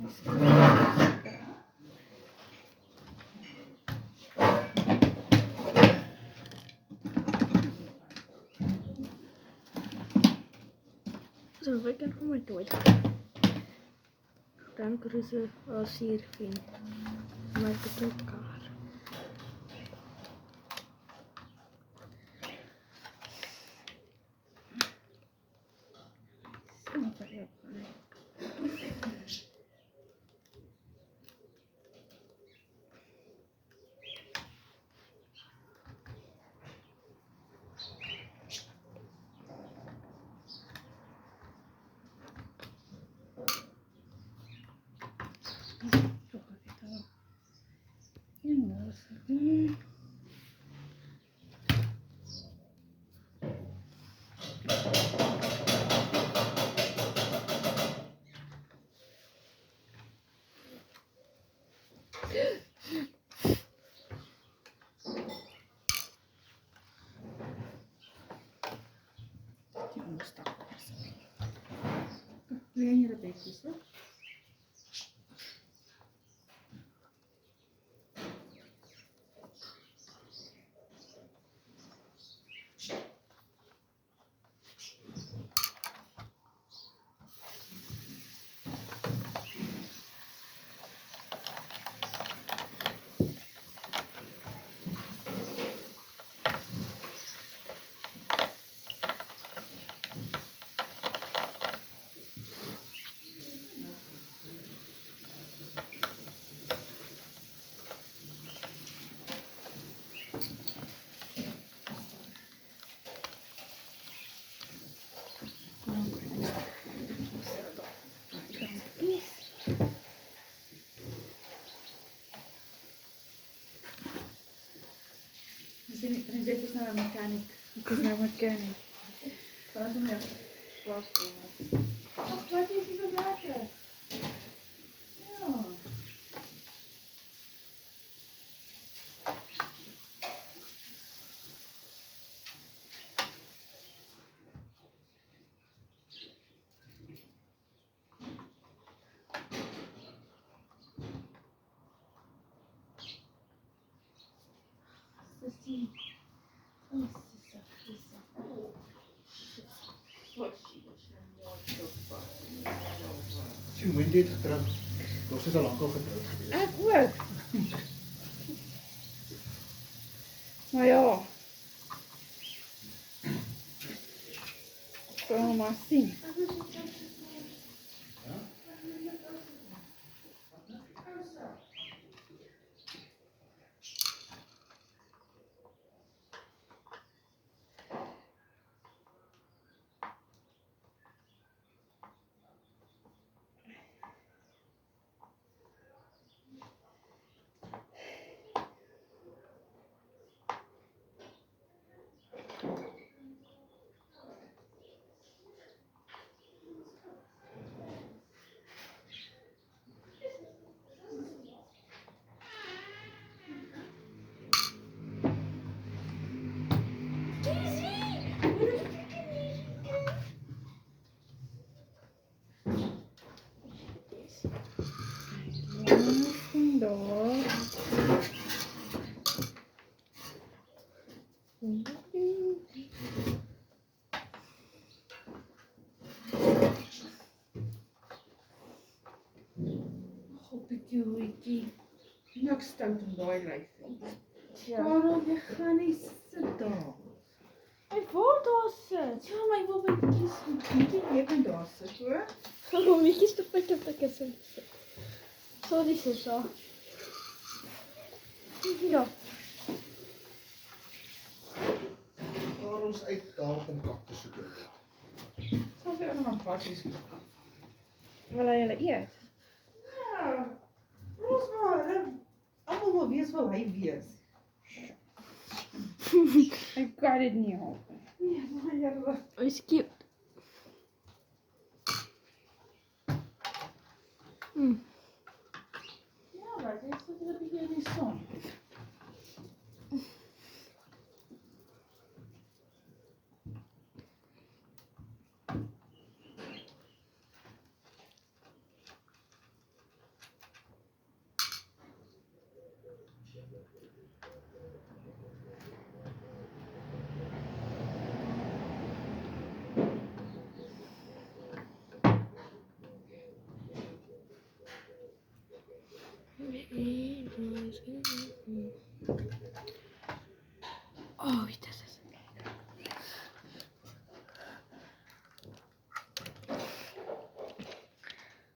Zo, ik heb gewoon maar dood. Dan kunnen ze als hier vinden. Maar ik heb elkaar. Wil je erbij kiezen? Dit is naar een mechanic. Ik is naar mechanic. Dat is een heel glas. Wat is hier water? Ja. Sien, moet jy dit getrou? Ons is al lank al getroud geweest. Ek ook. Maar ja. Ik wil maar zien. Vandaag. Hoppiekie hoetjie. Niks stout in daai lyf. Ja. Karel, jy gaan nie sit daar. Ik wil daar zitten. Ja, maar ek wil by kies moet jy even daar sit, hoor? Waarom ik is de plek op de kussen? Sorry, Sissa. Ja. Waar ons uit daar om kak te soek. Sal vir nog 'n pakkies maak. Wil jy eet? Ja. Ons maar, almal wil weet wat hy weet. Ik kan dit niet helpen. Nee, maar jy Is cute. ja, maar jy sit 'n bietjie in die son. Oj,